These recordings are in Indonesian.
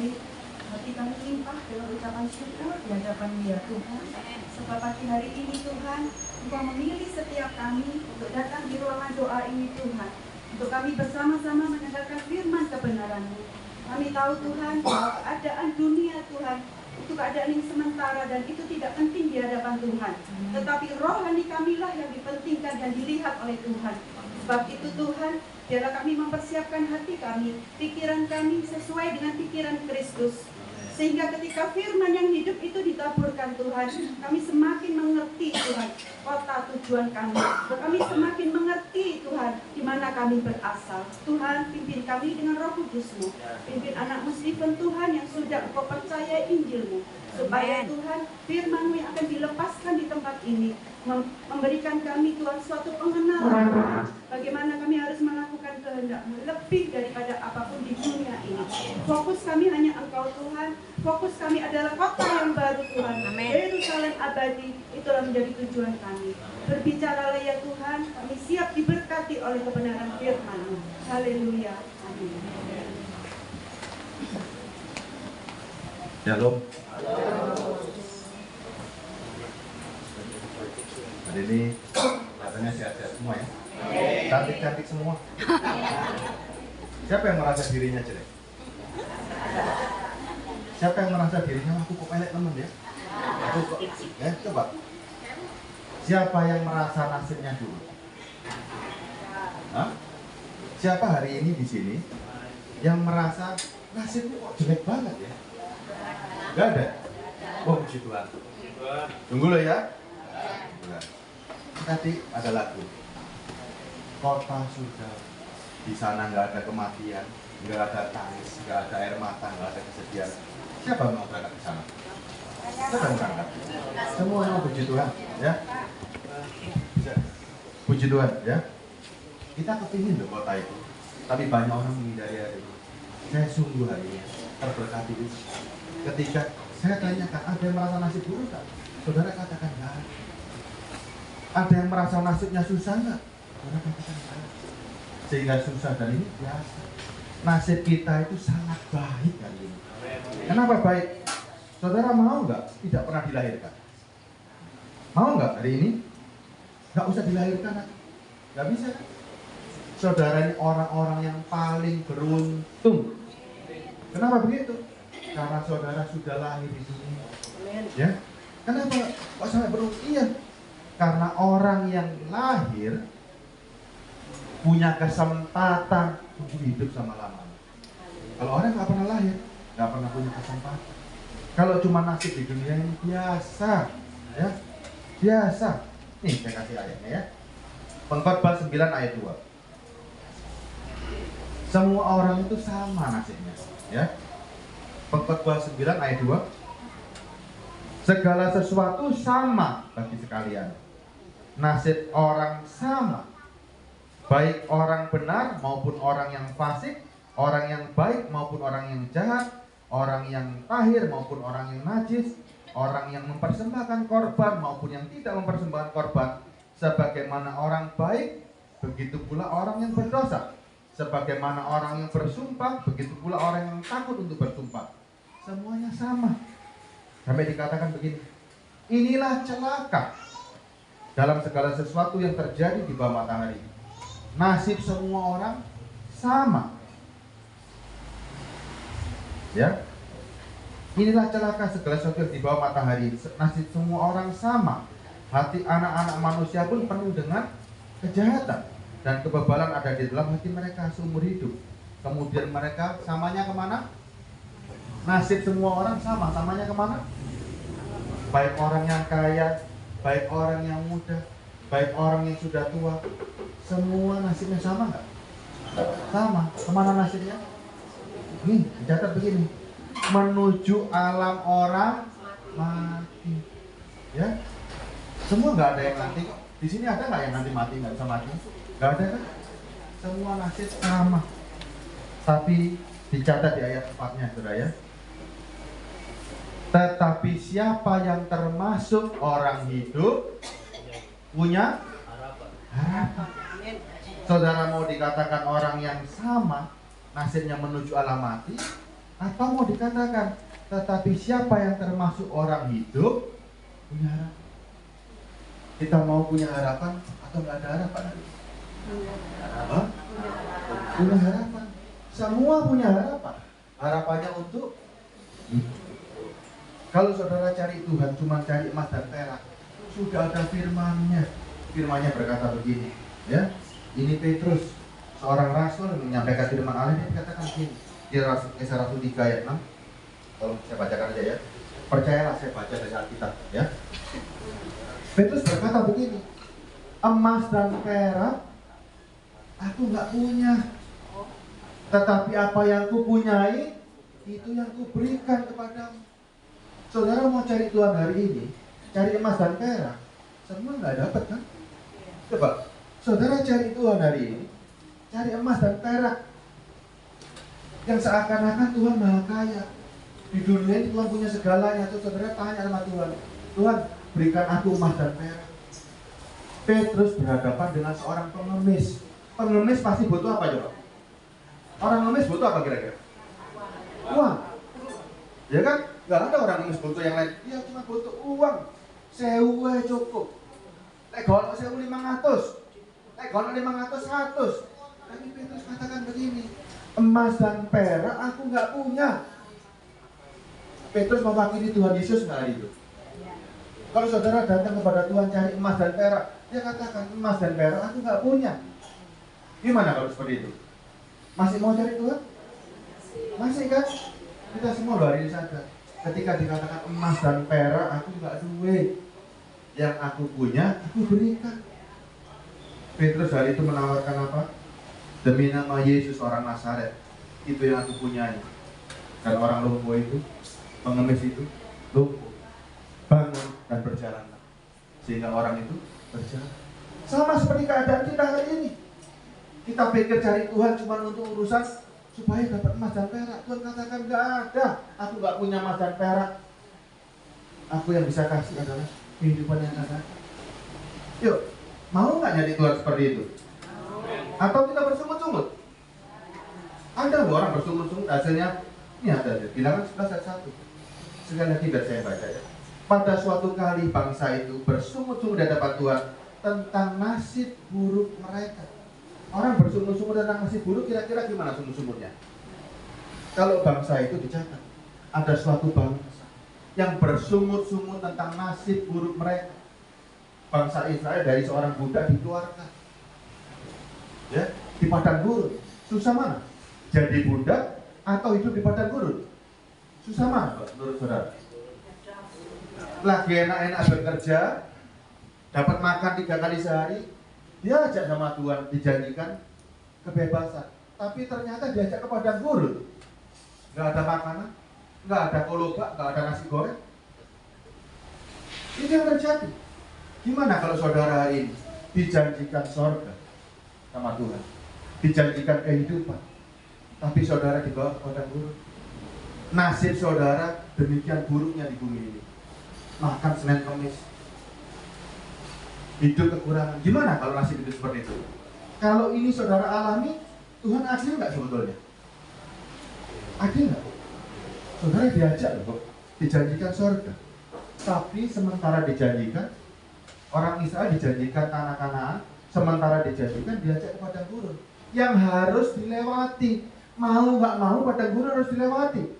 kasih. Hati kami limpah dengan ucapan syukur di hadapan Dia Tuhan. Sebab pagi hari ini Tuhan, Engkau memilih setiap kami untuk datang di ruangan doa ini Tuhan. Untuk kami bersama-sama mendengarkan firman kebenaran-Mu. Kami tahu Tuhan bahwa keadaan dunia Tuhan itu keadaan yang sementara dan itu tidak penting di hadapan Tuhan. Tetapi rohani kamilah yang dipentingkan dan dilihat oleh Tuhan. Sebab itu Tuhan, biarlah kami mempersiapkan hati kami, pikiran kami sesuai dengan pikiran Kristus. Sehingga ketika firman yang hidup itu ditaburkan Tuhan, kami semakin mengerti Tuhan kota tujuan kami. Kami semakin mengerti Tuhan di mana kami berasal. Tuhan, pimpin kami dengan Roh Kudus-Mu. Pimpin anak-Mu Stephen Tuhan yang sudah Engkau percaya Injil-Mu. Supaya Tuhan, firman-Mu yang akan dilepaskan di tempat ini memberikan kami Tuhan suatu pengenalan bagaimana kami harus melakukan kehendak-Mu lebih daripada apapun di dunia ini. Fokus kami hanya Engkau Tuhan. Fokus kami adalah kota yang baru Tuhan. Yerusalem abadi, itulah menjadi tujuan kami. Berbicaralah ya Tuhan, kami siap diberkati oleh kebenaran firman-Mu. Haleluya. Amin. Shalom. Hari ini katanya sehat-sehat semua ya. Cantik-cantik semua. Siapa yang merasa dirinya jelek? Siapa yang merasa dirinya aku kok elek temen ya? Aku kok coba. Siapa yang merasa nasibnya dulu? Hah? Siapa hari ini di sini yang merasa nasibnya kok jelek banget ya? Gak ada? Oh puji Tuhan. Tunggu lo ya. Tadi ada lagu. Kota sudah, di sana nggak ada kematian, nggak ada tangis, nggak ada air mata, nggak ada kesedihan. Siapa yang mau berangkat ke sana? Siapa yang berangkat? Semua mau puji Tuhan, ya. Puji Tuhan, ya. Kita kepingin loh kota itu, tapi banyak orang menghindari hari itu. Saya sungguh hari ini terberkati itu. Ketika saya tanyakan, ada yang merasa nasib buruk tak? Saudara katakan enggak. Ada yang merasa nasibnya susah enggak? Saudara katakan enggak. Sehingga susah dan ini biasa. Nasib kita itu sangat baik hari ini. Kenapa baik? Saudara mau enggak tidak pernah dilahirkan? Mau enggak hari ini? Enggak usah dilahirkan. Enggak bisa. Saudara ini orang-orang yang paling beruntung. Kenapa begitu? Karena saudara sudah lahir di sini. Ya. Kenapa kok sampai beruntung? Iya. Karena orang yang lahir punya kesempatan untuk hidup selama-lamanya. Kalau orang nggak pernah lahir, nggak pernah punya kesempatan. Kalau cuma nasib di dunia ini biasa, ya, biasa. Nih saya kasih ayatnya ya. Pengkhotbah 9 ayat 2. Semua orang itu sama nasibnya, ya. Pengkhotbah 9 ayat 2. Segala sesuatu sama bagi sekalian. Nasib orang sama. Baik orang benar maupun orang yang fasik, orang yang baik maupun orang yang jahat, orang yang tahir maupun orang yang najis, orang yang mempersembahkan korban maupun yang tidak mempersembahkan korban. Sebagaimana orang baik, begitu pula orang yang berdosa. Sebagaimana orang yang bersumpah, begitu pula orang yang takut untuk bersumpah. Semuanya sama. Sampai dikatakan begini, inilah celaka dalam segala sesuatu yang terjadi di bawah matahari. Nasib semua orang sama. Ya, inilah celaka segala sesuatu yang di bawah matahari. Nasib semua orang sama. Hati anak-anak manusia pun penuh dengan kejahatan dan kebebalan ada di dalam hati mereka seumur hidup. Kemudian mereka samanya kemana? Nasib semua orang sama, samanya kemana? Baik orang yang kaya, baik orang yang muda, baik orang yang sudah tua, semua nasibnya sama nggak? Sama. Kemana nasibnya? Nih, dicatat begini, menuju alam orang mati. Ya, semua nggak ada yang nanti kok. Di sini ada nggak yang nanti mati nggak bisa mati? Nggak ada kan? Semua nasib sama. Tapi dicatat di ayat 4-nya, saudara ya. Tetapi siapa yang termasuk orang hidup punya harapan. Saudara mau dikatakan orang yang sama nasibnya menuju alam mati, Atau mau dikatakan, tetapi siapa yang termasuk orang hidup punya harapan. Kita mau punya harapan atau nggak ada harapan? Hah? Punya harapan. Semua punya harapan. Harapannya untuk hidup. Kalau saudara cari Tuhan cuma cari emas dan perak, sudah ada firman-Nya. Firman-Nya berkata begini, ya. Ini Petrus, seorang rasul yang menyampaikan firman Allah. Dia dikatakan begini di Kisah Rasul 3 ayat 6. Tolong saya bacakan aja ya. Percayalah, saya baca dari Alkitab ya. Petrus berkata begini, emas dan perak aku nggak punya, tetapi apa yang kupunyai itu yang kuberikan kepadamu. Saudara mau cari Tuhan hari ini, cari emas dan perak, semua nggak dapat kan? Coba, saudara cari Tuhan hari ini, cari emas dan perak, yang seakan-akan Tuhan maha kaya. Di dunia ini Tuhan punya segalanya. Terus saudara tanya sama Tuhan, Tuhan berikan aku emas dan perak. Petrus berhadapan dengan seorang pengemis. Pengemis pasti butuh apa coba? Orang pengemis butuh apa kira-kira? Uang. Ya kan? Gak ada orang pengemis butuh yang lain. Dia cuma butuh uang. Sewa cukup. Nek gono 1.500. Nek gono 500, 100. Tapi Petrus katakan begini, emas dan perak aku nggak punya. Petrus mewakili Tuhan Yesus nggak hari itu? Kalau saudara datang kepada Tuhan cari emas dan perak, dia katakan emas dan perak aku nggak punya. Gimana kalau seperti itu? Masih mau cari Tuhan? Masih kan? Kita semua loh hari ini sadar. Ketika dikatakan emas dan perak aku nggak duit, yang aku punya aku berikan. Petrus hari itu menawarkan apa? Demi nama Yesus orang Nazaret, itu yang aku punyai. Dan orang lumpuh itu, pengemis itu lumpuh, bangun dan berjalan, sehingga orang itu berjalan. Sama seperti keadaan kita hari ini. Kita pikir cari Tuhan cuma untuk urusan supaya dapat emas dan perak. Tuhan katakan gak ada, aku gak punya emas dan perak. Aku yang bisa kasih adalah kehidupan yang ada. Yuk, mau gak nyari Tuhan seperti itu? Atau kita bersungut-sungut? Ada loh orang bersungut-sungut, hasilnya ini ada di Bilangan 11 ayat 1. Sekali lagi biar saya baca ya. Pada suatu kali bangsa itu bersungut-sungut di hadapan Tuhan tentang nasib buruk mereka. Orang bersungut-sungut tentang nasib buruk, kira-kira gimana sungut-sungutnya? Kalau bangsa itu dicatat, ada suatu bangsa yang bersungut-sungut tentang nasib buruk mereka. Bangsa Israel dari seorang budak dikeluarkan, ya, di padang gurun. Susah mana? Jadi budak atau hidup di padang gurun? Susah mana menurut saudara? Lagi enak-enak bekerja, dapat makan 3 kali sehari, diajak sama Tuhan, dijanjikan kebebasan. Tapi ternyata diajak ke padang gurun. Gak ada makanan, gak ada kolobak, gak ada nasi goreng. Ini yang terjadi. Gimana kalau saudara hari ini dijanjikan sorga sama Tuhan, dijanjikan kehidupan, tapi saudara dibawa ke padang gurun? Nasib saudara demikian buruknya di bumi ini. Makan Senin Kamis, hidup kekurangan. Gimana kalau nasib itu seperti itu? Kalau ini saudara alami, Tuhan adil nggak sebetulnya? Adil nggak? Saudara diajak loh, dijanjikan sorga, tapi sementara dijanjikan, orang Israel dijanjikan tanah Kanaan, sementara dijanjikan diajak ke padang gurun yang harus dilewati. Mau nggak mau padang gurun harus dilewati.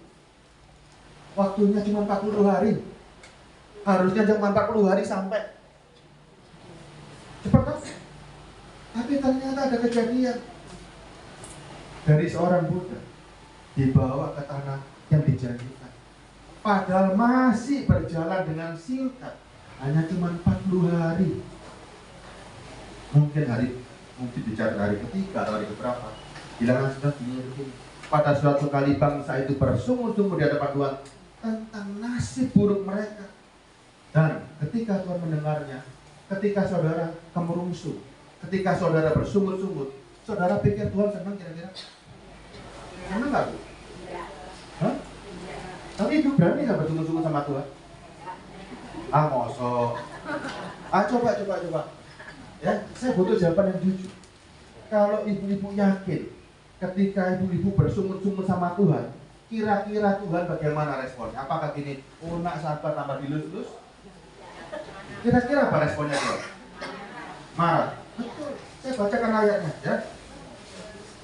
Waktunya cuma 40 hari. Harusnya cuma 40 hari sampai. Cepat kan? Tapi ternyata ada kejadian. Dari seorang budak dibawa ke tanah yang dijanjikan. Padahal masih berjalan dengan singkat. Hanya cuma 40 hari. Mungkin bicara hari ketiga atau hari keberapa. Bilangan sudah begini. Pada suatu kali bangsa itu bersungut-sungut di hadapan Tuhan tentang nasib buruk mereka. Dan ketika Tuhan mendengarnya, ketika saudara kemerungsung, ketika saudara bersungut-sungut, saudara pikir Tuhan senang kira-kira? Senang nggak Bu? Hah? Tapi Ibu berani nggak bersungut-sungut sama Tuhan? Ah mosok. Ah coba. Ya, saya butuh jawaban yang jujur. Kalau ibu-ibu yakin ketika ibu-ibu bersungut-sungut sama Tuhan, Kira-kira Tuhan bagaimana responnya? Apakah gini, oh nak sabar tambah dilus-lus? Kira-kira apa responnya Tuhan? Marah. Betul, saya bacakan ayatnya ya.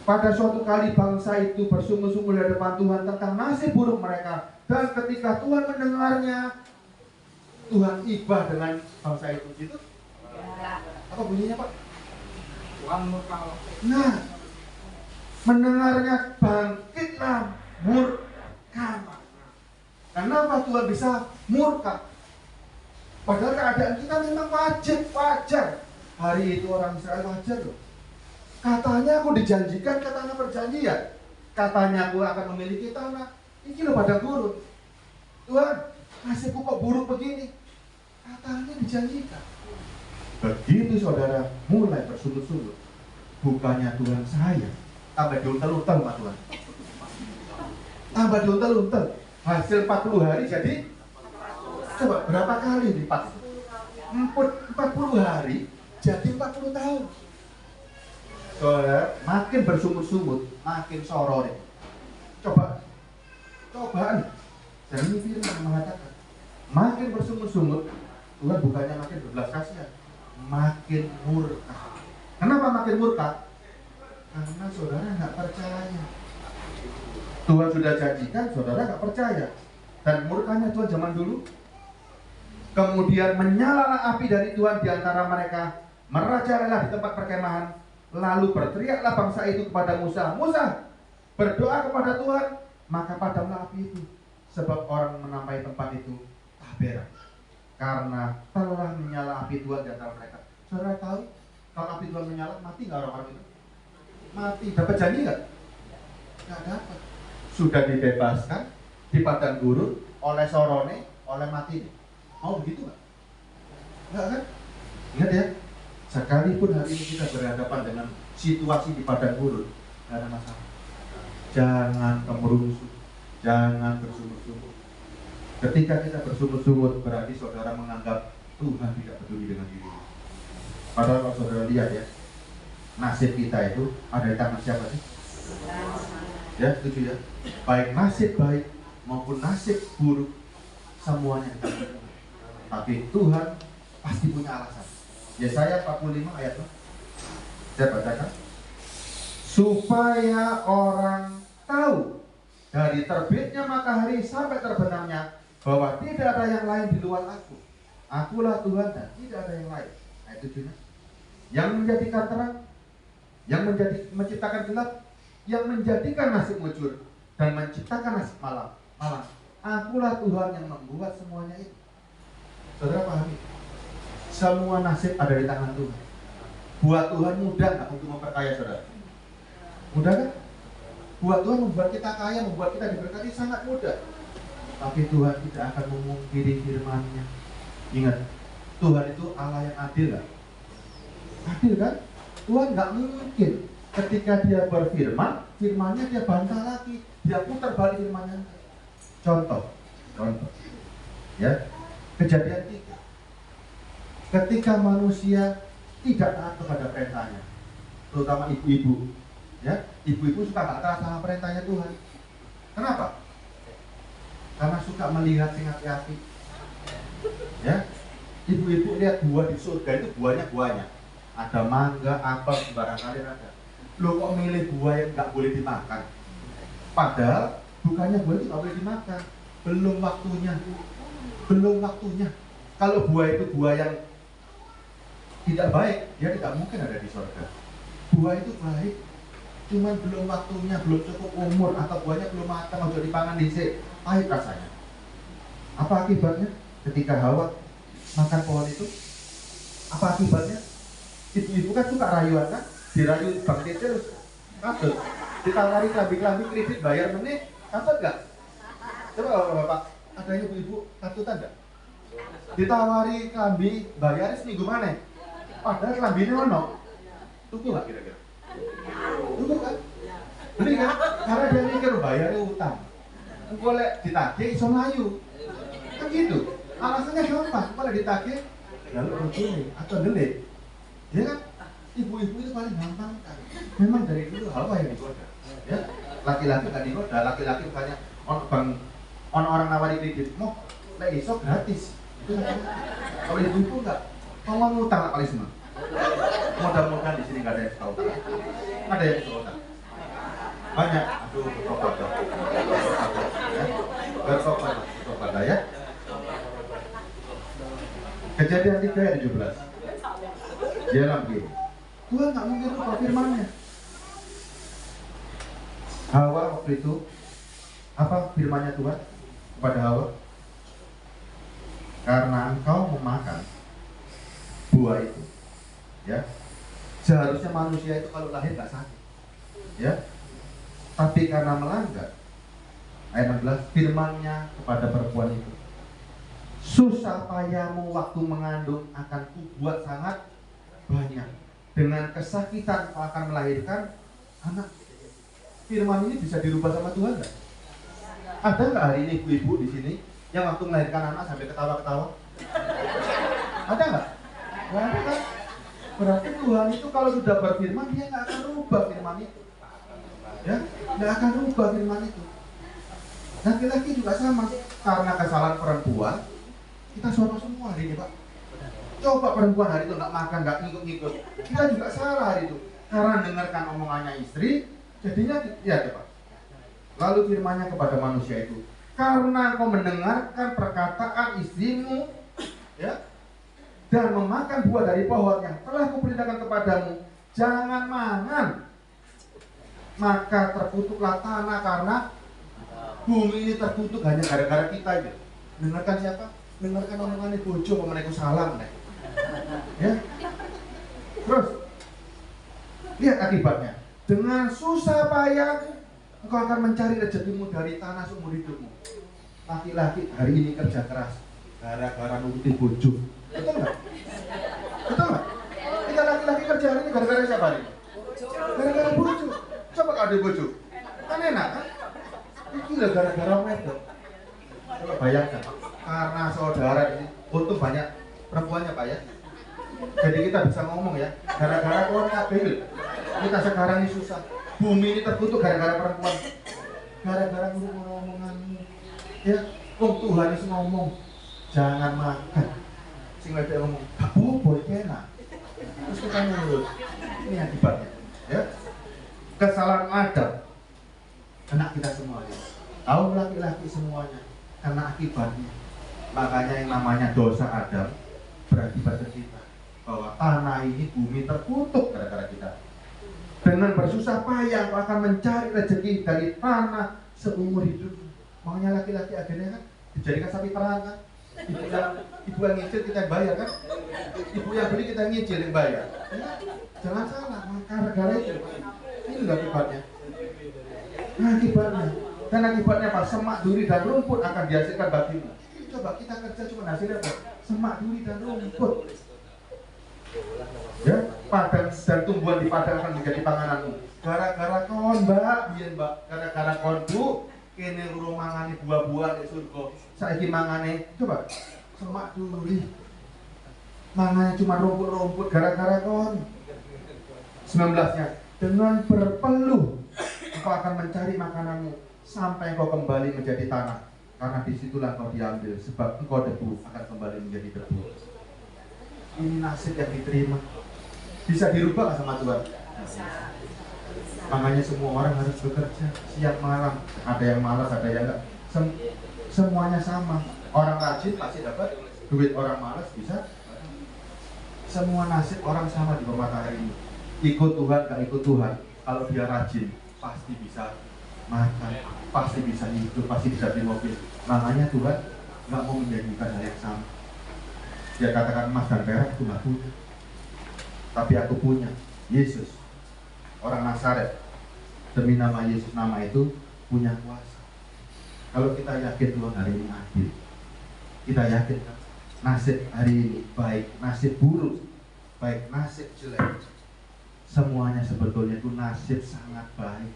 Pada suatu kali bangsa itu bersungguh-sungguh di hadapan Tuhan tentang nasib buruk mereka. Dan ketika Tuhan mendengarnya, Tuhan ibah dengan bangsa itu. Gitu? Apa bunyinya Pak? Nah, mendengarnya bangkitlah murka. Kenapa Tuhan bisa murka? Padahal keadaan kita memang wajar. Hari itu orang Israel wajar loh. Katanya aku dijanjikan ke tanah perjanjian. Katanya aku akan memiliki tanah. Ini loh padang gurun. Tuhan, nasibku kok buruk begini? Katanya dijanjikan. Begitu saudara mulai bersungut-sungut, bukannya Tuhan sayang, tambah diuntel-untel sama Tuhan. Tambah diuntel-untel. Hasil 40 hari jadi, coba berapa kali lipat? 40 hari jadi 40 tahun. Saudara, makin bersungut-sungut, makin sorore. Cobaan. Jadi firman mengatakan, makin bersungut-sungut, Tuhan bukannya makin berbelas kasihan, makin murka. Kenapa makin murka? Karena saudara nggak percaya. Tuhan sudah janjikan, saudara nggak percaya. Dan murkanya Tuhan zaman dulu. Kemudian menyalalah api dari Tuhan di antara mereka, merajalela di tempat perkemahan. Lalu berteriaklah bangsa itu kepada Musa, Musa, berdoa kepada Tuhan, maka padamlah api itu. Sebab orang menamai tempat itu Tabera, karena telah menyala api Tuhan di antara mereka. Saudara tahu, kalau api Tuhan menyala, mati nggak orang-orang itu? Mati. Dapat janji nggak? Nggak dapat. Sudah dibebaskan di padang gurun oleh Sorone, oleh mati. Mau begitu nggak? Nggak kan? Ingat ya, sekalipun hari ini kita berhadapan dengan situasi di padang gurun, nggak ada masalah. Jangan kemerusuh, jangan bersungut-sungut. Ketika kita bersungut-sungut, berarti saudara menganggap Tuhan tidak peduli dengan diri. Padahal kalau saudara lihat ya, nasib kita itu ada di tangan siapa sih? Ya, setuju ya? Baik nasib baik maupun nasib buruk, semuanya di tangan Tuhan. Tapi Tuhan pasti punya alasan. Yesaya 45 ayat 6. Saya bacakan. Supaya orang tahu dari terbitnya matahari sampai terbenamnya bahwa tidak ada yang lain di luar aku. Akulah Tuhan dan tidak ada yang lain. Ayat 7. Yang menjadikan terang, yang menciptakan gelap, yang menjadikan nasib mujur dan menciptakan nasib malam. Akulah Tuhan yang membuat semuanya itu. Saudara pahami? Semua nasib ada di tangan Tuhan. Buat Tuhan mudah nggak untuk memperkaya saudara? Mudah kan? Buat Tuhan membuat kita kaya, membuat kita diberkati sangat mudah. Tapi Tuhan tidak akan memungkiri firman-Nya. Ingat, Tuhan itu Allah yang adil kan? Adil kan? Tuhan nggak mungkin ketika dia berfirman, firman-Nya dia bantah lagi, dia putar balik firman-Nya. Contoh, ya, Kejadian 3. Ketika manusia tidak taat kepada perintahnya, terutama ibu-ibu, ya, ibu-ibu suka nggak taat sama perintahnya Tuhan. Kenapa? Karena suka melihat sing api-api. Ya, ibu-ibu lihat buah di surga itu buahnya, ada mangga, apel, sembarang kali ada. Lo kok milih buah yang nggak boleh dimakan? Padahal bukannya buah itu nggak boleh dimakan, belum waktunya. Kalau buah itu buah yang tidak baik, dia tidak mungkin ada di surga. Buah itu baik, cuman belum waktunya, belum cukup umur, atau buahnya belum matang, harus dipangan dhisik, pahit rasanya. Apa akibatnya? Ketika Hawa makan pohon itu, apa akibatnya? Ibu-ibu kan suka rayuan kan, dirayu bangkit terus, katut. Ditawari kelambi-kelambi kredit bayar menit, katut nggak? Coba Bapak, ada ibu-ibu katutan nggak? Ditawari kelambi bayar seminggu mana? Padahal kelambinya ono, tuku nggak kira-kira? Tuku kan? Beli kan? Karena dia mikir bayarnya utang. Boleh ditagih iso mlayu. Kan gitu. Alasannya gampang, kalau ditagih lalu begini atau delik. Ya kan? Ibu-ibu itu paling gampang kan. Memang dari dulu Hawa yang digoda. Ya, laki-laki nggak digoda, laki-laki bukannya ono orang nawari kredit, mau lek iso gratis. Itu kalau ibu enggak, kalau ngutang lah paling semua. Mudah-mudahan di sini nggak ada yang tahu. Ada yang tahu. Banyak. Aduh, bertobat dong. Bertobat ya. Kejadian 3 ayat 17. Dia bilang begini, Tuhan nggak mungkin lupa firman-Nya. Hawa waktu itu apa firman-Nya Tuhan kepada Hawa? Karena engkau memakan buah itu, ya. Seharusnya manusia itu kalau lahir nggak sakit, ya. Tapi karena melanggar, ayat 16, firman-Nya kepada perempuan itu, susah payahmu waktu mengandung akan kubuat sangat banyak. Dengan kesakitan kau akan melahirkan anak. Firman ini bisa dirubah sama Tuhan nggak? Ada nggak hari ini ibu-ibu di sini yang waktu melahirkan anak sampai ketawa-ketawa? Ada nggak? Nggak ada kan? Berarti Tuhan itu kalau sudah berfirman, dia nggak akan rubah firman itu, ya, nggak akan rubah firman itu. Laki-laki juga sama, karena kesalahan perempuan, kita sono semua hari ini, Pak. Coba perempuan hari itu nggak makan, nggak ngikut-ngikut, kita juga salah hari itu. Karena dengarkan omongannya istri, jadinya ya Pak. Lalu firman-Nya kepada manusia itu, karena kau mendengarkan perkataan istrimu, ya, dan memakan buah dari pohon yang telah kuperintahkan kepadamu, jangan makan, maka terkutuklah tanah, karena bumi ini terkutuk hanya gara-gara kita aja. Dengarkan siapa? Dengarkan omongan bojo pemenaiku salam, nih. Ya. Terus lihat akibatnya. Dengan susah payah engkau akan mencari rezekimu dari tanah seumur hidupmu. Laki-laki hari ini kerja keras gara-gara nurutin bojo. Betul nggak? Betul nggak? Kita laki-laki kerja hari ini gara-gara siapa nih? Gara-gara bojo. Coba kalau ada bojo, kan enak kan? Itu lah gara-gara wedok. Coba bayangkan, karena saudara ini untung banyak perempuannya Pak ya. Jadi kita bisa ngomong ya, gara-gara keluar kabel kita sekarang ini susah. Bumi ini terkutuk gara-gara perempuan. Gara-gara ngomongan ya, Tuhan itu ngomong jangan makan. Sing wedok ngomong, "Apa enak." Terus kita nurut. Ini akibatnya, ya. Kesalahan Adam, anak kita semua ya. Tahu laki-laki semuanya karena akibatnya. Makanya yang namanya dosa Adam berakibat ke kita, bahwa tanah ini bumi terkutuk gara-gara kita. Dengan bersusah payah kau akan mencari rezeki dari tanah seumur hidup. Makanya laki-laki akhirnya kan dijadikan sapi perah kan. Ibu yang nyicil kita yang bayar kan. Ibu yang beli kita yang nyicil yang bayar. Ya, jangan salah, gara-gara itu. Ini enggak akibatnya. Nah, akibatnya. Dan akibatnya apa? Semak, duri, dan rumput akan dihasilkan bagimu. Coba kita kerja cuma hasilnya apa? Semak, duri, dan rumput. Ya, padang dan tumbuhan di padang akan menjadi pangananmu. Gara-gara kon mbak, biyen mbak, gara-gara kon bu, kene urung mangane buah-buahan di surga. Saiki mangane, coba semak duri. Mangane cuma rumput-rumput gara-gara kon. 19-nya, dengan berpeluh engkau akan mencari makananmu sampai engkau kembali menjadi tanah, karena disitulah engkau diambil, sebab engkau debu akan kembali menjadi debu. Ini nasib yang diterima. Bisa dirubah nggak sama Tuhan? Makanya semua orang harus bekerja siang malam. Ada yang malas, ada yang enggak. Semuanya sama. Orang rajin pasti dapat duit, orang malas bisa. Semua nasib orang sama di matahari ini. Ikut Tuhan, gak ikut Tuhan, kalau dia rajin pasti bisa makan, pasti bisa hidup, pasti bisa beli mobil. Makanya Tuhan gak mau menjadikan hal yang sama. Dia katakan emas dan perak itu gak punya, tapi aku punya Yesus, orang Nazaret. Demi nama Yesus, nama itu punya kuasa. Kalau kita yakin Tuhan hari ini adil, kita yakin kan nasib hari ini baik, nasib buruk, baik nasib jelek, semuanya sebetulnya itu nasib sangat baik.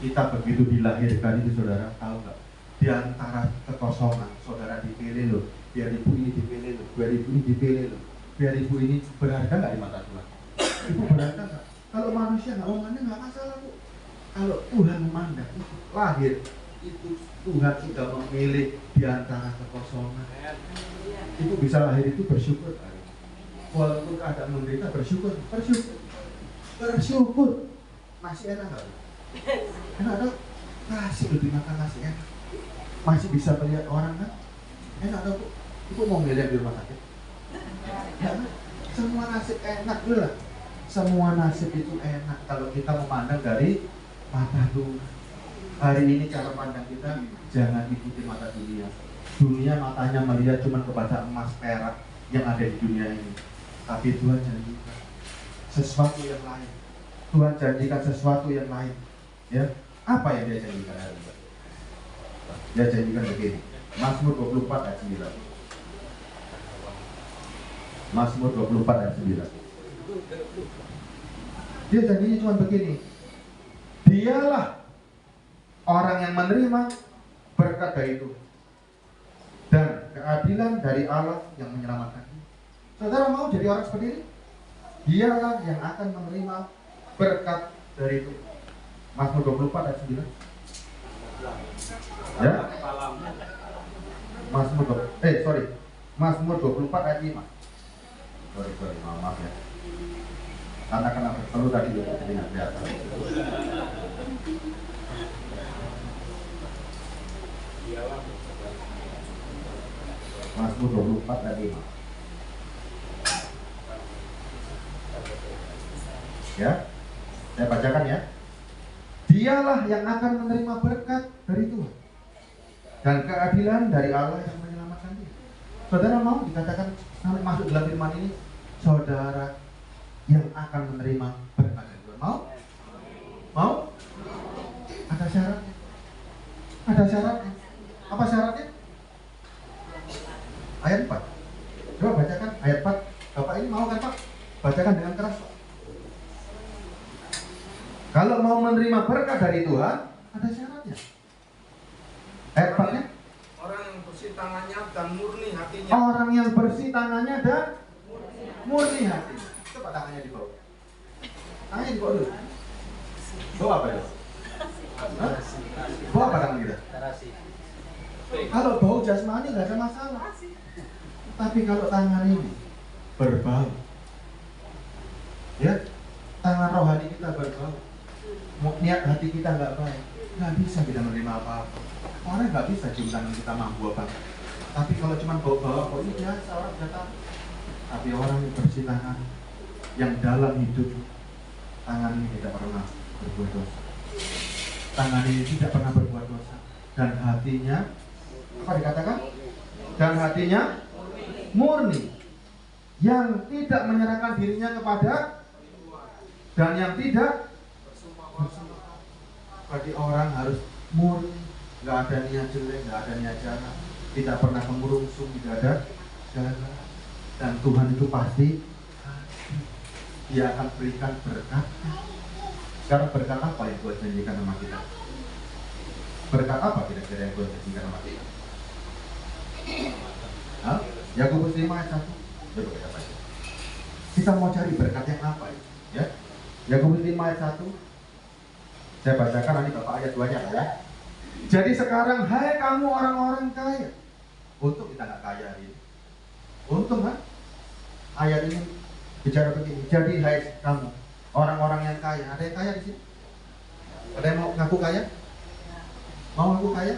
Kita begitu dilahirkan itu saudara, tahu nggak? Di antara kekosongan, saudara dipilih loh. Biar ibu ini dipilih loh, biar ibu ini dipilih loh, biar ibu ini berharga nggak di mata Tuhan? Ibu berharga nggak? Kalau manusia nggak memandang nggak masalah bu. Kalau Tuhan memandang, lahir itu Tuhan sudah memilih di antara kekosongan. Ibu bisa lahir itu bersyukur. Walaupun keadaan menderita bersyukur. Masih enak nggak? Enak dong. Masih lebih makan masih enak. Masih bisa melihat orang kan? Enak dong. Ibu mau ngeliat di rumah sakit? Ya, semua nasib enak dulu lah. Semua nasib itu enak kalau kita memandang dari mata Tuhan. Hari ini cara pandang kita jangan ikuti mata dunia. Dunia matanya melihat cuma kepada emas perak yang ada di dunia ini. Tapi Tuhan janjikan sesuatu yang lain. Tuhan janjikan sesuatu yang lain. Ya, apa yang Dia janjikan? Dia janjikan begini. Mazmur 24 ayat 9. Mazmur 24 ayat 9. Dia janjinya cuma begini. Dialah orang yang menerima berkat dari itu dan keadilan dari Allah yang menyelamatkan. Saudara mau jadi orang seperti ini? Dialah yang akan menerima berkat dari itu. Mazmur 24 ayat 9. Ya? Mazmur 24 ayat 5. Maaf ya. Karena perlu tadi juga tidak biasa. Mazmur 24 ayat 5. Ya, saya bacakan ya. Dialah yang akan menerima berkat dari Tuhan dan keadilan dari Allah yang menyelamatkan dia. Saudara mau dikatakan sampai masuk dalam firman ini, saudara yang akan menerima berkat dari Tuhan. Mau? Mau? Ada syaratnya. Ada syaratnya. Apa syaratnya? Ayat 4. Coba bacakan ayat 4. Bapak ini mau kan Pak? Bacakan dengan keras Pak. Kalau mau menerima berkat dari Tuhan, ada syaratnya. Ayat 4-nya. Orang yang bersih tangannya dan murni hatinya. Orang yang bersih tangannya dan murni hatinya. Coba tangannya di bawah. Tangannya di bawah dulu. Bawa apa ya? Bawa apa tangan kita? Kalau bau jasmani nggak ada masalah. Tapi kalau tangan ini berbau, ya, tangan rohani kita berbau, niat hati kita nggak baik, nggak bisa kita menerima apa-apa. Orang nggak bisa cium tangan kita mampu apa. Tapi kalau cuma bau-bau, kok ini biasa orang datang. Tapi orang yang bersih tangan, yang dalam hidup, tangan ini tidak pernah berbuat dosa. Tangan ini tidak pernah berbuat dosa. Dan hatinya, apa dikatakan? Dan hatinya murni, yang tidak menyerahkan dirinya kepada dan yang tidak bersumpah. Bagi orang harus murni, nggak ada niat jelek, nggak ada niat jahat, tidak pernah mengurungsung, tidak ada segala. Dan Tuhan itu pasti Dia akan berikan berkat. Sekarang berkat apa yang Tuhan janjikan sama kita? Berkat apa kira-kira yang Tuhan janjikan sama kita? Hah? Yakobus 5 ayat 1. Coba kita baca. Kita mau cari berkat yang apa ya? Yakobus 5 ayat 1. Saya bacakan nanti Bapak ayat 2-nya ya. Jadi sekarang hai kamu orang-orang kaya. Untung kita nggak kaya hari ini. Untung kan? Ayat ini bicara begini. Jadi hai kamu orang-orang yang kaya. Ada yang kaya di sini? Ada yang mau ngaku kaya? Mau ngaku kaya?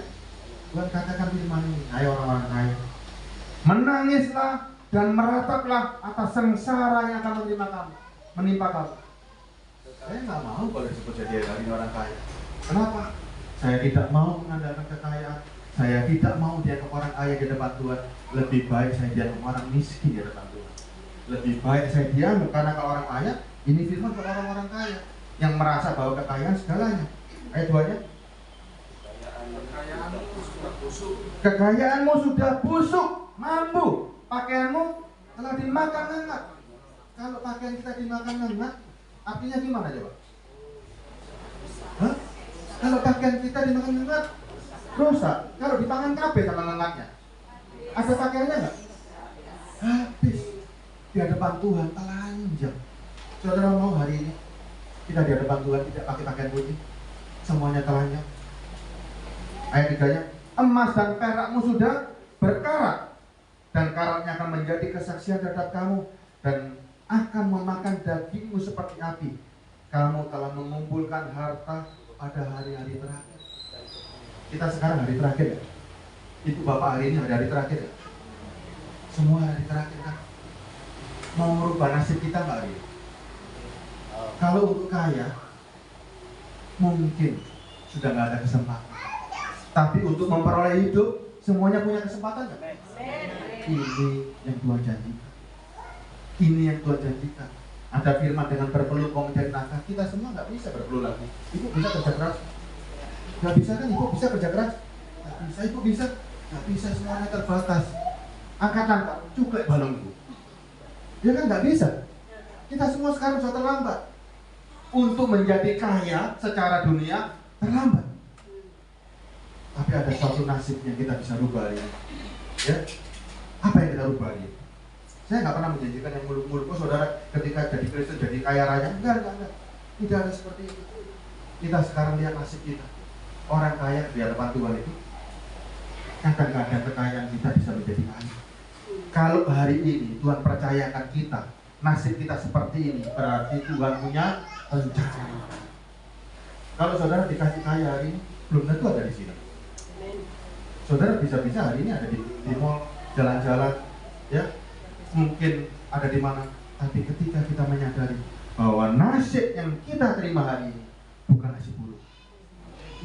Tuhan katakan firman ini, hai orang-orang kaya, menangislah dan merataplah atas sengsara yang akan menimpa kamu. Saya nggak mau kalau disebut jadi orang kaya. Kenapa? Saya tidak mau mengandalkan kekayaan. Saya tidak mau dianggap orang kaya di depan Tuhan. Lebih baik saya dianggap orang miskin di depan Tuhan. Lebih baik saya dianggap, karena kalau orang kaya, ini firman untuk orang-orang kaya yang merasa bahwa kekayaan segalanya. Ayat 2-nya. Kekayaanmu sudah busuk, mampu. Pakaianmu telah dimakan hangat. Kalau pakaian kita dimakan hangat, artinya gimana coba? Hah? Kalau pakaian kita dimakan hangat, rusak. Kalau dipangan kabeh sama hangatnya, ada pakaiannya nggak? Habis. Di hadapan Tuhan telanjang. Saudara mau hari ini kita di hadapan Tuhan tidak pakai pakaian putih, semuanya telanjang? Ayat 3-nya, emas dan perakmu sudah berkarat, dan karatnya akan menjadi kesaksian terhadap kamu, dan akan memakan dagingmu seperti api. Kamu telah mengumpulkan harta pada hari-hari terakhir. Kita sekarang hari terakhir ya? Ibu bapak hari ini hari-hari terakhir ya? Semua hari terakhir kan? Mau merubah nasib kita nggak hari ini? Kalau untuk kaya, mungkin sudah nggak ada kesempatan. Tapi untuk memperoleh hidup, semuanya punya kesempatan nggak? Ini yang Tuhan janjikan. Ini yang Tuhan janjikan. Ada firman dengan berpeluh kau menjadi nafkah. Kita semua nggak bisa berpeluh lagi. Ibu bisa kerja keras? Nggak bisa kan? Ibu bisa kerja keras? Nggak bisa. Ibu bisa? Nggak bisa. Semuanya terbatas. Angkat-angkat, cukup balonku. Ya kan nggak bisa. Kita semua sekarang sudah terlambat. Untuk menjadi kaya secara dunia terlambat. Tapi ada suatu nasib yang kita bisa rubah hari ini. Ya, apa yang kita rubah hari ini? Saya nggak pernah menjanjikan yang muluk-muluk. Oh saudara, ketika jadi Kristen jadi kaya raya. Enggak. Tidak ada seperti itu. Kita sekarang lihat nasib kita. Orang kaya di hadapan Tuhan itu kadang-kadang kekayaan kita bisa menjadi kaya. Kalau hari ini Tuhan percayakan kita, nasib kita seperti ini, berarti Tuhan punya rencana. Kalau saudara dikasih kaya hari ini, belum tentu ada di sini. Saudara bisa-bisa hari ini ada di mall, jalan-jalan, ya, mungkin ada di mana. Tapi ketika kita menyadari bahwa nasib yang kita terima hari ini bukan nasib buruk,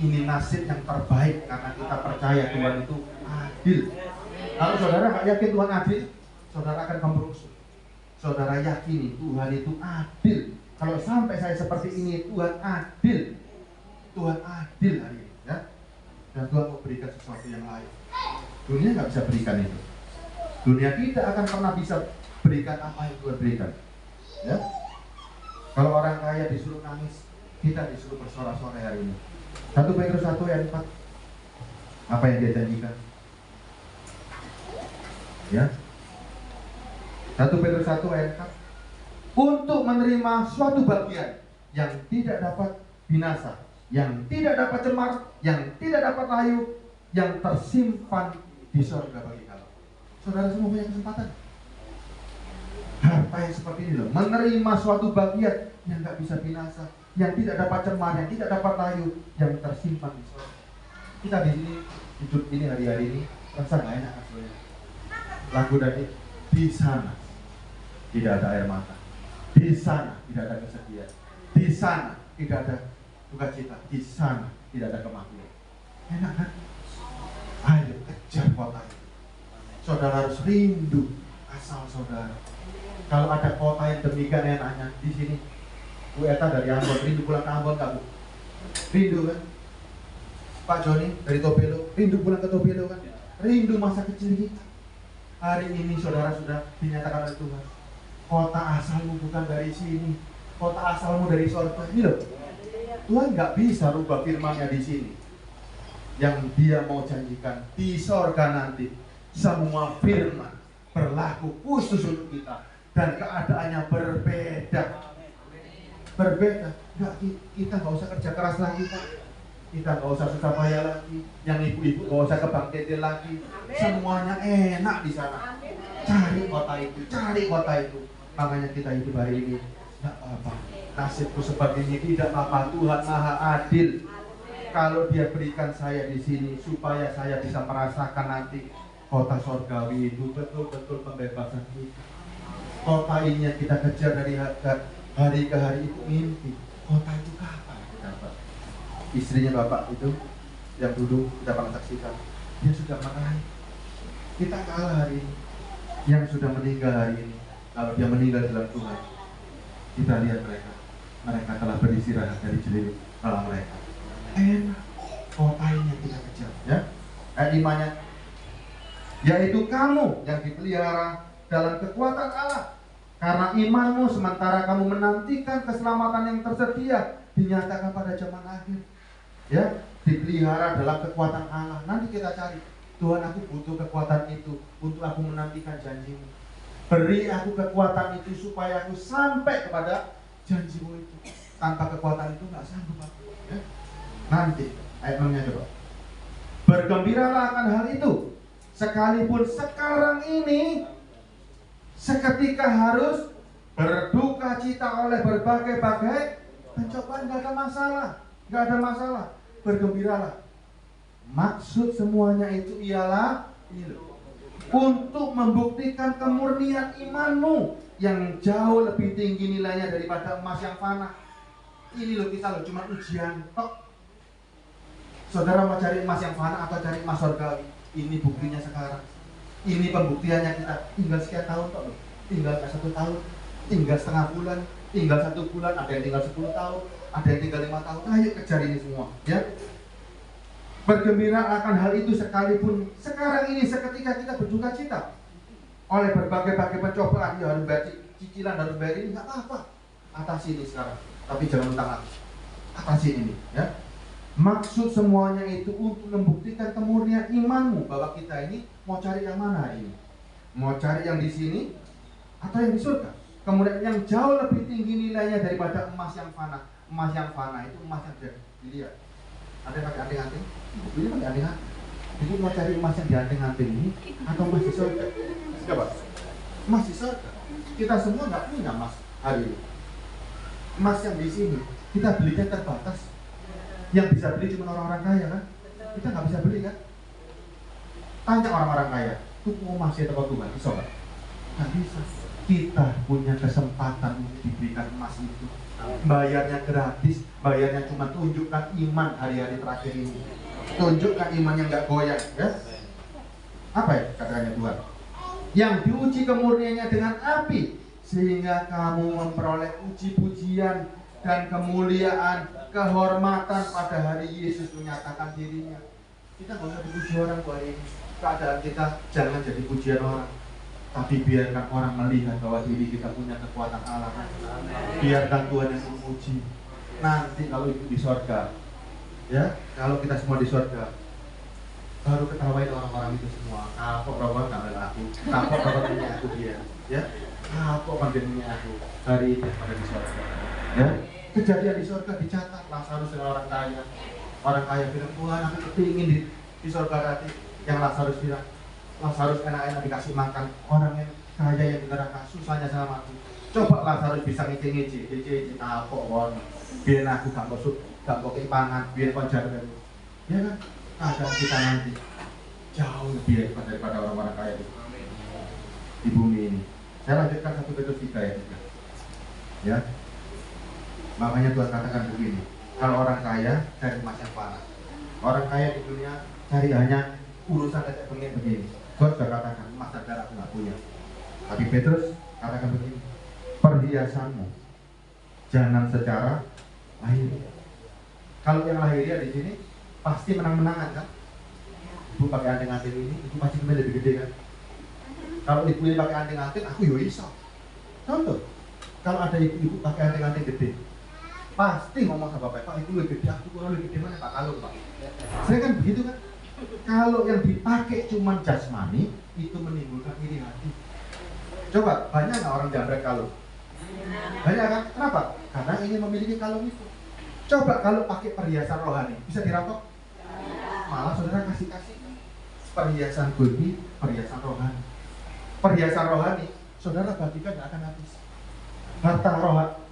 ini nasib yang terbaik karena kita percaya Tuhan itu adil. Kalau saudara nggak yakin Tuhan adil, saudara akan kemerungsung. Saudara yakini Tuhan itu adil. Kalau sampai saya seperti ini, Tuhan adil. Tuhan adil hari ini, ya. Dan Tuhan mau berikan sesuatu yang lain. Dunia nggak bisa berikan itu. Dunia tidak akan pernah bisa berikan apa yang Tuhan berikan, ya. Kalau orang kaya disuruh nangis, kita disuruh bersorak-sorai hari ini. 1 Petrus 1 ayat 4. Apa yang dia janjikan? Ya. 1 Petrus 1 ayat 4. Untuk menerima suatu bagian yang tidak dapat binasa, yang tidak dapat cemar, yang tidak dapat layu, yang tersimpan di surga bagi kamu. Saudara semua punya kesempatan. Harta yang seperti ini loh, menerima suatu bagian yang nggak bisa binasa, yang tidak dapat cemar, yang tidak dapat layu, yang tersimpan di surga. Kita di sini hidup ini hari-hari ini rasa nggak enak rasanya. Lagu tadi, di sana tidak ada air mata, di sana tidak ada kesedihan, di sana tidak ada duka cita, di sana tidak ada kemakmuran. Enak kan? Ayo kejar kota itu. Saudara harus rindu asal saudara. Kalau ada kota yang demikian enaknya di sini. Bu Eta dari Ambon, rindu pulang ke Ambon nggak Bu? Rindu kan? Pak Joni dari Tobelo, rindu pulang ke Tobelo kan? Rindu masa kecil kita. Hari ini saudara sudah dinyatakan oleh Tuhan, kota asalmu bukan dari sini, kota asalmu dari surga. Ini loh, Tuhan nggak bisa rubah firman-Nya di sini. Yang Dia mau janjikan di surga nanti, semua firman berlaku khusus untuk kita dan keadaannya berbeda. Berbeda. Kita nggak usah kerja keras lagi Pak. Kita nggak usah susah payah lagi. Yang ibu-ibu nggak usah kebangkitan lagi. Semuanya enak di sana. Cari kota itu, cari kota itu. Makanya kita hidup hari ini. Nggak apa-apa. Nasibku seperti ini tidak apa-apa. Tuhan Maha Adil. Kalau Dia berikan saya di sini supaya saya bisa merasakan nanti kota surgawi itu betul-betul pembebasan kita. Kota ini yang kita kejar dari hari ke hari itu mimpi. Kota itu kapan kita dapat? Istrinya Bapak itu yang dulu kita pernah saksikan, dia sudah meraih. Kita kalah hari ini. Yang sudah meninggal hari ini, kalau dia meninggal dalam Tuhan, kita lihat mereka telah beristirahat dari jelit malam mereka. Enak kota ini yang kita kejar, ya. Ayat 5-nya, yaitu kamu yang dipelihara dalam kekuatan Allah, karena imanmu sementara kamu menantikan keselamatan yang tersedia dinyatakan pada zaman akhir. Ya, dipelihara dalam kekuatan Allah. Nanti kita cari, Tuhan aku butuh kekuatan itu untuk aku menantikan janjimu. Beri aku kekuatan itu supaya aku sampai kepada janjimu itu. Tanpa kekuatan itu nggak sanggup aku. Ya. Nanti ayat 6-nya coba. Bergembiralah akan hal itu, sekalipun sekarang ini seketika harus berduka cita oleh berbagai-bagai pencobaan. Gak ada masalah, gak ada masalah. Bergembiralah. Maksud semuanya itu ialah ini loh, untuk membuktikan kemurnian imanmu yang jauh lebih tinggi nilainya daripada emas yang fana. Ini loh kita loh, cuma ujian tok. Saudara mau cari emas yang fana atau cari emas surgawi? Ini buktinya sekarang. Ini pembuktiannya kita. Tinggal sekian tahun kok loh. Tinggal 1 tahun, tinggal setengah bulan, tinggal 1 bulan, ada yang tinggal 10 tahun, ada yang tinggal 5 tahun. Ayo kejar ini semua, ya. Bergembira akan hal itu sekalipun sekarang ini seketika kita berduka cita oleh berbagai-bagai pencobaan. Ya harus bayar cicilan, harus bayar ini, nggak apa-apa. Atasi ini sekarang, tapi jangan mentang lagi. Atasi ini, ya. Maksud semuanya itu untuk membuktikan kemurnian imanmu, bahwa kita ini mau cari yang mana hari ini? Mau cari yang di sini atau yang di surga? Kemudian yang jauh lebih tinggi nilainya daripada emas yang fana. Emas yang fana itu emas yang dilihat. Ada yang pakai anting-anting? Ini pakai anting-anting. Jadi mau cari emas yang di anting-anting ini atau emas di surga? Coba. Emas di surga. Kita semua nggak punya emas hari ini. Emas yang di sini kita belinya terbatas. Yang bisa beli cuma orang-orang kaya kan? Kita nggak bisa beli kan? Tanya orang-orang kaya, tuku emas ya toko Tuhan, bisa nggak? Nggak bisa. Kita punya kesempatan untuk diberikan emas itu. Bayarnya gratis, bayarnya cuma tunjukkan iman hari-hari terakhir ini. Tunjukkan iman yang nggak goyang, ya? Apa ya katakannya Tuhan? Yang diuji kemurniannya dengan api, sehingga kamu memperoleh puji-pujian dan kemuliaan, kehormatan pada hari Yesus menyatakan dirinya. Kita nggak usah dipuji orang buat ini. Keadaan kita jangan jadi pujian orang, tapi biarkan orang melihat bahwa diri kita punya kekuatan Allah. Biarkan Tuhan yang memuji. Nanti kalau itu di sorga, ya, kalau kita semua di sorga, baru ketawain orang-orang itu semua. Kapok rombongan nggak aku, kapok rombongannya aku dia, ya, kapok pandeminya aku. Hari ini pada di sorga, ya. Kejadian di surga dicatat. Lazarus dengan orang kaya. Orang kaya bilang, Tuhan aku kepingin di surga tadi. Yang Lazarus bilang, Lazarus enak-enak dikasih makan. Orang yang kaya yang di neraka susahnya sama aku. Coba Lazarus bisa ngece-ngece, kapok kon. Biar aku gak mau keipangan, biar kon jalan. Ya kan? Keadaan kita nanti jauh lebih hebat daripada orang-orang kaya di bumi ini. Saya lanjutkan 1 Petrus 3 ya. Ya. Makanya Tuhan katakan begini, kalau orang kaya cari emas yang fana. Orang kaya di dunia cari hanya urusan kayak begini. Tuhan sudah katakan emas dan perak aku nggak punya. Tapi Petrus katakan begini, perhiasanmu jangan secara lahir. Kalau yang lahiriah di sini pasti menang-menangan kan? Ibu pakai anting-anting ini, ibu pasti lebih gede kan? Kalau ibu ini pakai anting-anting, aku yo iso. Contoh, kalau ada ibu pakai anting-anting gede, pasti ngomong sama bapak, Pak itu lebih gede, aku kurang lebih gede mana Pak Kalung Pak. Saya kan begitu kan. Kalau yang dipakai cuma jasmani, itu menimbulkan iri hati. Coba, banyak nggak orang jamret kalung? Banyak kan? Kenapa? Karena ingin memiliki kalung itu. Coba kalau pakai perhiasan rohani, bisa dirampok? Malah saudara kasih-kasih perhiasan bumi, perhiasan rohani. Perhiasan rohani, saudara bagikan nggak akan habis. Harta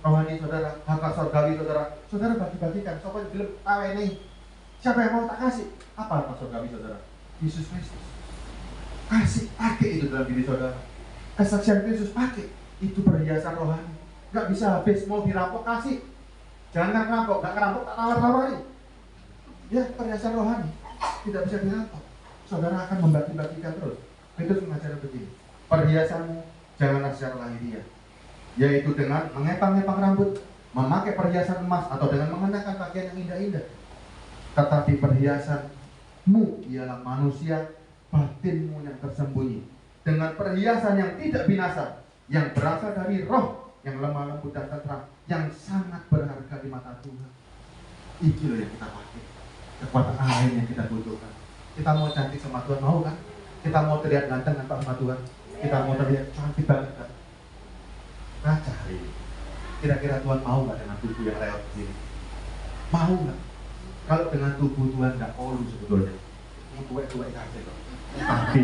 rohani saudara, harta surgawi saudara bagi-bagikan. Soalnya belum tahu ini. Siapa yang mau tak kasih? Apa harta surgawi saudara? Yesus Kristus. Kasih, pakai itu dalam diri saudara. Kesaksian Kristus pakai, itu perhiasan rohani. Gak bisa habis, mau dirampok kasih. Jangan ngerampok, gak ngerampok tak tawar-tawari. Ya, perhiasan rohani tidak bisa dirampok. Saudara akan membagi-bagikan terus. Petrus mengajarkan begini, perhiasanmu janganlah secara lahiriah, yaitu dengan mengepang-epang rambut, memakai perhiasan emas, atau dengan mengenakan pakaian yang indah-indah. Tetapi perhiasanmu ialah manusia batinmu yang tersembunyi, dengan perhiasan yang tidak binasa, yang berasal dari roh yang lemah lembut dan tenteram, yang sangat berharga di mata Tuhan. Iki loh yang kita pakai, kekuatan Allah yang kita butuhkan. Kita mau cantik sama Tuhan, mau kan? Kita mau terlihat ganteng kan sama Tuhan? Kita mau terlihat cantik banget kan? Nah cari, kira-kira Tuhan mau nggak dengan tubuh yang lewat begini? Mau nggak? Kalau dengan tubuh Tuhan nggak perlu sebetulnya. Kuek-kuek kasih kok. Tapi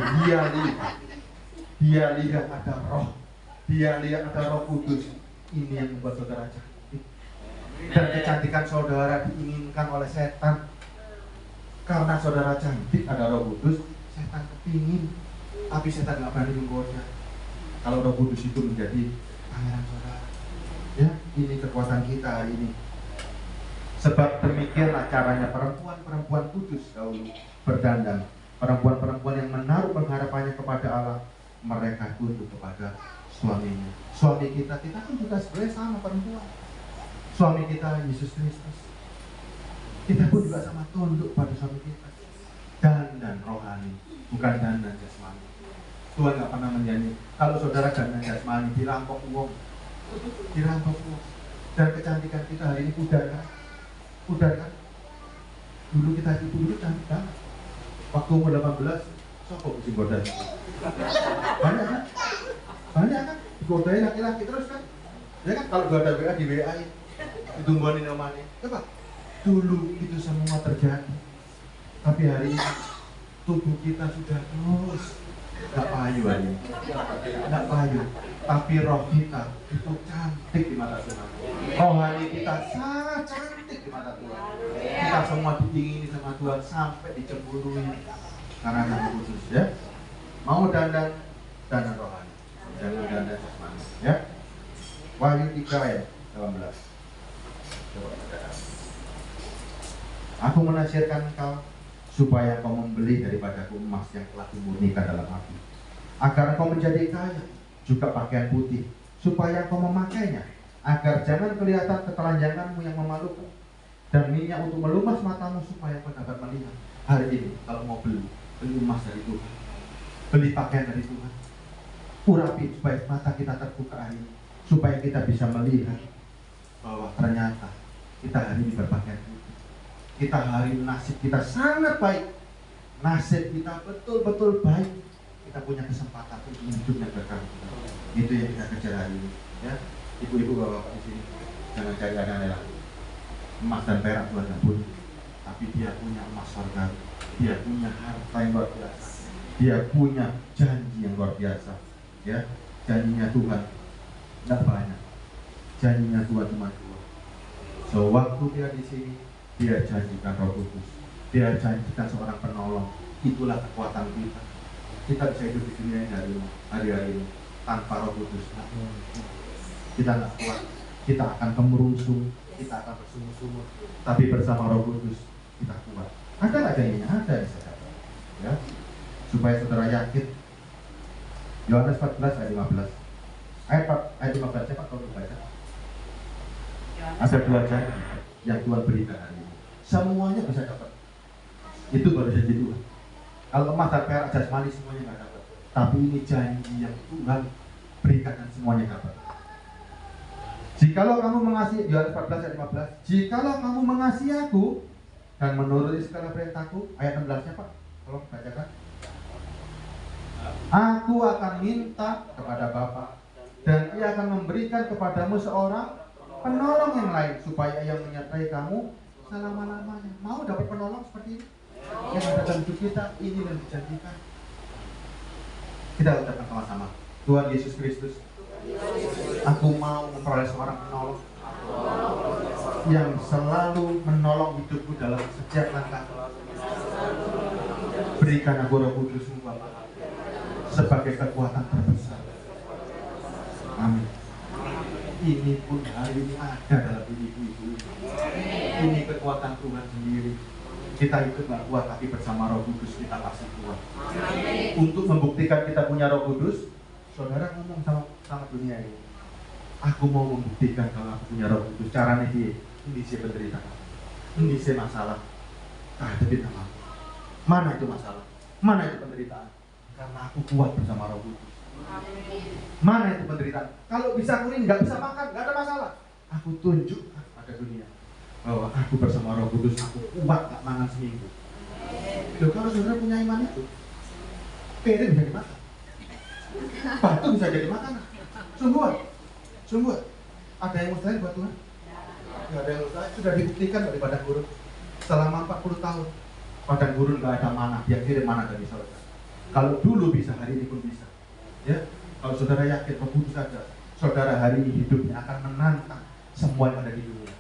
dia lihat ada roh, dia lihat ada Roh Kudus. Ini yang membuat saudara cantik. Dan kecantikan saudara diinginkan oleh setan. Karena saudara cantik, ada Roh Kudus, setan kepingin, tapi setan nggak berani menggoda. Kalau Roh Kudus itu menjadi pangeran saudara, ya, ini kekuatan kita hari ini. Sebab demikianlah caranya perempuan-perempuan kudus dahulu berdandan. Perempuan-perempuan yang menaruh pengharapannya kepada Allah, mereka tunduk kepada suaminya. Suami kita pun juga sebenarnya sama perempuan. Suami kita Yesus Kristus. Kita pun juga sama tunduk pada suami kita. Dandan rohani, bukan dandan jasmani. Tuhan nggak pernah menjanji kalau saudara dandan jasmani dirampok uang, dan kecantikan kita hari ini pudar kan? Dulu kita itu dulu cantik banget. Waktu umur 18, sokok mesti goda. Banyak kan? Godain laki-laki terus kan? Ya kan? Kalau gak ada WA di WA ditungguin namanya. Coba. Dulu itu semua terjadi. Tapi hari ini tubuh kita sudah terus gak payu aja. Gak payu. Tapi roh kita itu cantik di mata Tuhan. Rohani kita sangat cantik di mata Tuhan. Kita semua diingini sama Tuhan sampai dicemburui karena Roh Kudus, ya. Mau dandan rohani, jangan dandan jasmani, ya. Wahyu 3 ayat 18. Coba saudara. Aku menasihatkan engkau supaya kau membeli daripadaku emas yang telah dimurnikan dalam api, agar kau menjadi kaya, juga pakaian putih, supaya kau memakainya, agar jangan kelihatan ketelanjanganmu yang memalukan, dan minyak untuk melumas matamu supaya kau dapat melihat. Hari ini kalau mau beli emas dari Tuhan, beli pakaian dari Tuhan, urapi supaya mata kita terbuka hari ini, supaya kita bisa melihat bahwa ternyata kita hari ini berpakaian putih. Kita hari ini nasib kita sangat baik, nasib kita betul-betul baik. Kita punya kesempatan untuk hidup yang berkah. Itu yang kita kejar hari ini, ya. Ibu-ibu, bapak-bapak di sini, jangan cari aneh-aneh lagi. Emas dan perak Tuhan tidak punya, tapi dia punya emas surga, dia punya harta yang luar biasa, dia punya janji yang luar biasa, ya. Janjinya Tuhan tidak banyak, janjinya Tuhan cuma 2. So waktu dia di sini, dia janjikan Roh Kudus, dia janjikan seorang penolong. Itulah kekuatan kita. Kita bisa hidup di dunia ini hari-hari ini tanpa Roh Kudus. Kita nggak kuat, kita akan kemerungsung, kita akan bersungut-sungut. Tapi bersama Roh Kudus kita kuat. Ada nggak janjinya? Ada, saya katakan, ya. Supaya saudara yakin. Yohanes 14 ayat 15. Ayat 15 cepat kalau baca. Ada 2 janji yang Tuhan berikan hari ini. Semuanya bisa dapat. Itu baru janji Tuhan. Kalau emas dan perak jasmani semuanya nggak dapat. Tapi ini janji yang Tuhan berikan dan semuanya dapat. Jikalau kamu mengasihi, Yohanes 14 ayat 15, jikalau kamu mengasihi aku dan menuruti segala perintahku, ayat 16-nya Pak, tolong bacakan. Aku akan minta kepada Bapa, dan ia akan memberikan kepadamu seorang penolong yang lain, supaya ia menyertai kamu selama-lamanya. Mau dapat penolong seperti ini? Yang ada dalam hidup kita, ini yang dijanjikan. Kita ucapkan sama-sama, Tuhan Yesus Kristus, aku mau memperoleh seorang penolong yang selalu menolong hidupku dalam setiap langkah. Berikan aku Roh Kudus-Mu Bapa sebagai kekuatan terbesar. Amin. Ini pun hari ini ada dalam diri ibu-ibu. Ini kekuatan Tuhan sendiri. Kita hidup gak kuat, tapi bersama Roh Kudus kita pasti kuat. Untuk membuktikan kita punya Roh Kudus, saudara ngomong sama dunia ini, aku mau membuktikan kalau aku punya Roh Kudus. Caranya ini sih penderitaan, ini sih masalah. Hadapin sama aku. Mana itu masalah? Mana itu penderitaan? Karena aku kuat bersama Roh Kudus. Mana itu penderitaan? Kalau bisa kuning nggak bisa makan, nggak ada masalah. Aku tunjukkan pada dunia bahwa aku bersama Roh Kudus, aku kuat nggak makan seminggu. Loh, kalau saudara punya iman itu, piring bisa dimakan, batu bisa jadi makanan. Sungguh, ada yang mustahil buat Tuhan? Nggak ada yang mustahil. Sudah dibuktikan daripada guru selama 40 tahun Padang gurun nggak ada mana, dia kirim mana dari surga. Kalau dulu bisa, hari ini pun bisa. Ya, kalau saudara yakin Roh Kudus ada, saudara hari ini hidupnya akan menantang semua yang ada di dunia.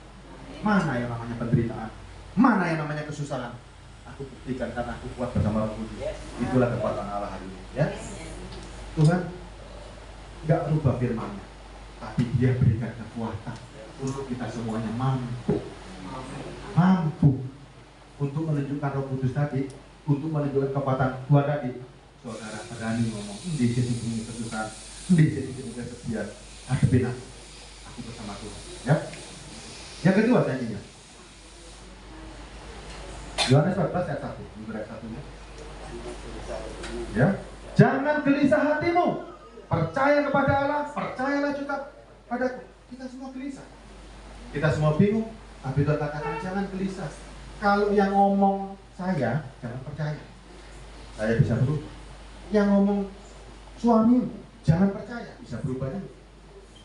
Mana yang namanya penderitaan, mana yang namanya kesusahan, aku buktikan karena aku kuat bersama Roh Kudus. Itulah kekuatan Allah hari ini. Ya, Tuhan nggak rubah firman-Nya, tapi Dia berikan kekuatan untuk kita semuanya mampu untuk menunjukkan Roh Kudus tadi, untuk menunjukkan kekuatan Tuhan tadi. Saudara berani ngomong, di sini punya kesusahan, di sini punya kesedihan, hadapin aku bersama Tuhan. Ya. Yang kedua janjinya, Yohanes 14 ayat 1, ayat 1-nya. Ya, jangan gelisah hatimu, percaya kepada Allah, percayalah juga padaku. Kita semua gelisah, kita semua bingung, tapi Tuhan katakan jangan gelisah. Kalau yang ngomong saya, jangan percaya. Saya bisa berubah. Yang ngomong suami, jangan percaya, bisa berubah juga.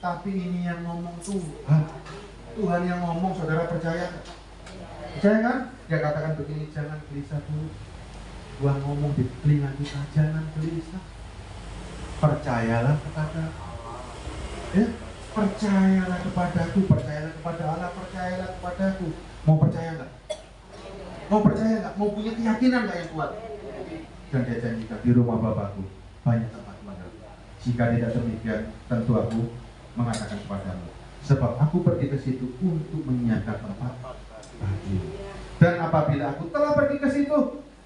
Tapi ini yang ngomong Tuhan. Tuhan yang ngomong, saudara percaya? Percaya kan? Dia katakan begini, jangan gelisah dulu. Tuhan ngomong di telinga kita, jangan gelisah. Percayalah kepada, ya, percayalah kepadaku, percayalah kepada Allah, percayalah kepadaku. Mau percaya nggak? Mau percaya nggak? Mau punya keyakinan nggak yang kuat? Dan dia janjikan di rumah Bapakku banyak tempat tinggal. Jika tidak demikian, tentu aku mengatakan kepadamu, sebab aku pergi ke situ untuk menyiapkan tempat bagimu. Dan apabila aku telah pergi ke situ,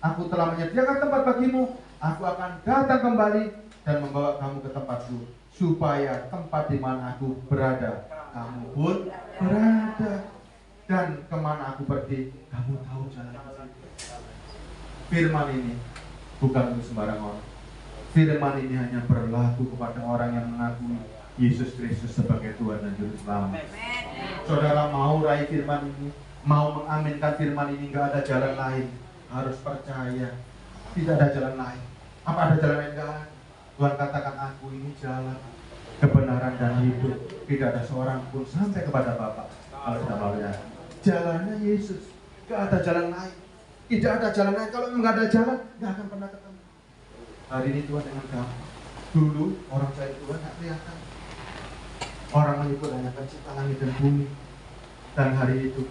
aku telah menyediakan tempat bagimu, aku akan datang kembali dan membawa kamu ke tempatku, supaya tempat di mana aku berada, kamu pun berada. Dan kemana aku pergi, kamu tahu jalan ke situ. Firman ini bukan untuk sembarang orang. Firman ini hanya berlaku kepada orang yang mengakui Yesus Kristus sebagai Tuhan dan Juru Selamat. Saudara mau raih firman ini, mau mengaminkan firman ini, nggak ada jalan lain. Harus percaya, tidak ada jalan lain. Apa ada jalan lain? Nggak ada. Tuhan katakan, aku ini jalan, kebenaran dan hidup. Tidak ada seorang pun sampai kepada Bapa kalau tidak melalui aku. Jalannya Yesus, nggak ada jalan lain. Tidak ada jalan lain. Kalau nggak ada jalan, nggak akan pernah ketemu. Hari ini Tuhan dengan gampang. Dulu orang cari Tuhan nggak kelihatan. Orang menyebut hanya pencipta langit dan bumi. Dan hari itu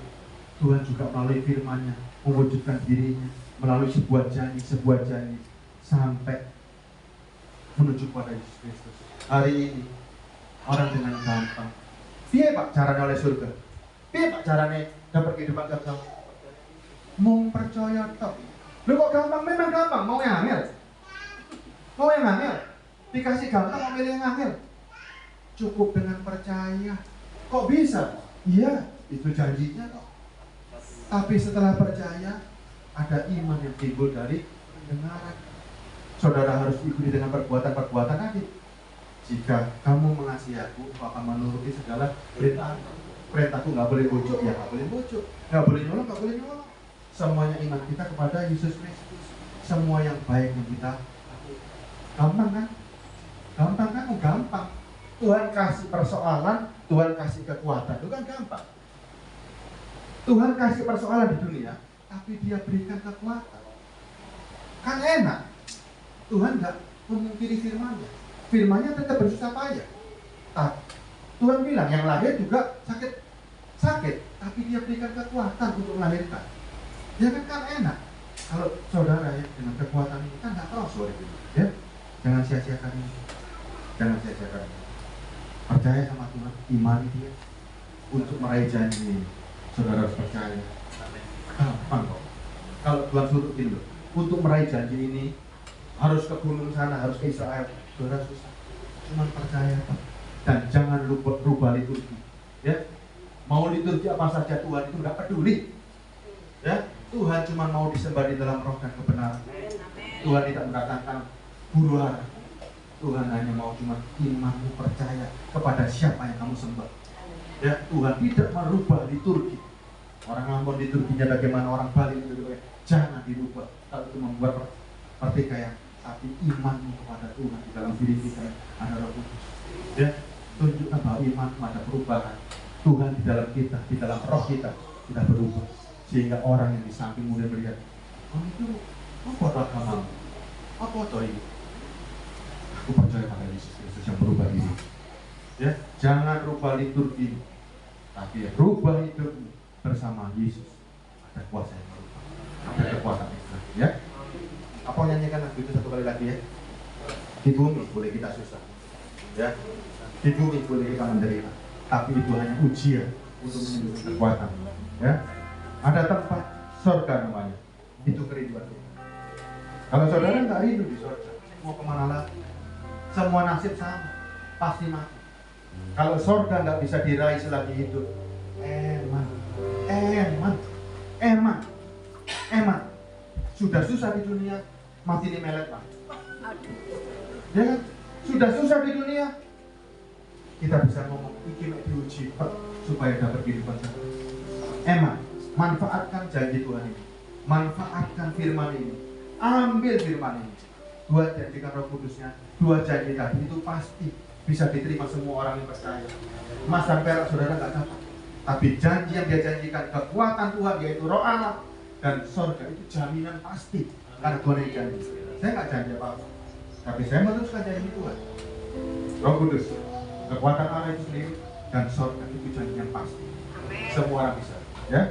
Tuhan juga melalui firman-Nya mewujudkan dirinya melalui sebuah janji sampai menuju pada Yesus Kristus. Hari ini orang dengan gampang. Piye Pak caranya oleh surga? Piye Pak caranya dapat kehidupan kekal? Mau percaya tok. Lu kok gampang? Memang gampang. Mau yang angel? Mau yang angel? Dikasih gampang, mau milih yang angel? Cukup dengan percaya. Kok bisa? Iya, itu janjinya kok. Tapi setelah percaya, ada iman yang timbul dari pendengaran. Saudara harus ikuti dengan perbuatan-perbuatan tadi. Jika kamu mengasihi aku akan menuruti segala perintah. Perintahku nggak boleh bocok, ya nggak boleh bocok. Nggak boleh nyolong, nggak boleh nyolong. Semuanya iman kita kepada Yesus Kristus. Semua yang baik yang kita lakukan. Gampang kan? Gampang kan? Oh, gampang. Tuhan kasih persoalan, Tuhan kasih kekuatan. Itu kan gampang. Tuhan kasih persoalan di dunia, tapi Dia berikan kekuatan. Kan enak. Tuhan nggak memungkiri firman-Nya. Firman-Nya tetap bersusah payah. Tuhan bilang yang lahir juga sakit, tapi Dia berikan kekuatan untuk melahirkan. Ya kan enak. Kalau saudara ya dengan kekuatan ini kan nggak tahu sorry, ya jangan sia-siakan ini, jangan sia-siakan ini. Percaya sama Tuhan, imani Dia untuk meraih janji ini. Saudara harus percaya. Gampang kok. Kalau Tuhan suruhin loh, untuk meraih janji ini harus ke gunung sana, harus ke Israel. Saudara susah. Cuma percaya Pak. Dan jangan lupa rubah liturgi. Ya, mau liturgi apa saja Tuhan itu nggak peduli. Ya, Tuhan cuma mau disembah di dalam roh dan kebenaran. Tuhan tidak mendatangkan huru-hara. Tuhan hanya mau cuma imanmu percaya kepada siapa yang kamu sembah. Ya, Tuhan tidak merubah liturgi. Orang ngambon liturginya bagaimana, orang Bali itu jangan dirubah. Kalau itu membuat pertikaian, tapi imanmu kepada Tuhan di dalam diri kita ada Roh Kudus. Ya, tunjukkan bahwa imanmu ada perubahan. Tuhan di dalam kita, di dalam roh kita berubah. Sehingga orang yang di samping mulai melihat, Oh itu apa agama? Apa toh ini? Aku percaya pada Yesus Kristus yang berubah diri. Ya, jangan rubah liturgi, tapi rubah hidupmu bersama Yesus. Ada kuasa yang berubah, ada kekuatan ekstra. Ya, apa nyanyikan lagu itu satu kali lagi ya? Di bumi boleh kita susah, ya. Di bumi boleh kita menderita, tapi itu hanya ujian untuk menunjukkan kekuatan. Ya, ada tempat surga namanya. Itu kerinduan kita. Kalau saudara nggak rindu di surga, mau kemana lagi? Semua nasib sama, pasti mati. Kalau surga nggak bisa diraih selagi hidup, eman. Sudah susah di dunia, mati di melet pak. Ya kan? Sudah susah di dunia, kita bisa ngomong iki mek diuji Pak, supaya dapat kehidupan sehat. Manfaatkan janji Tuhan ini, manfaatkan firman ini, ambil firman ini. Dua janjikan Roh Kudusnya, dua janji tadi itu pasti bisa diterima semua orang yang percaya. Emas dan perak saudara nggak dapat, tapi janji yang dia janjikan, kekuatan Tuhan yaitu Roh Allah dan surga itu jaminan pasti karena Tuhan yang janji. Saya nggak janji apa-apa, tapi saya meneruskan janji Tuhan. Roh Kudus, kekuatan Allah itu sendiri dan surga itu janji yang pasti. Semua orang bisa, ya.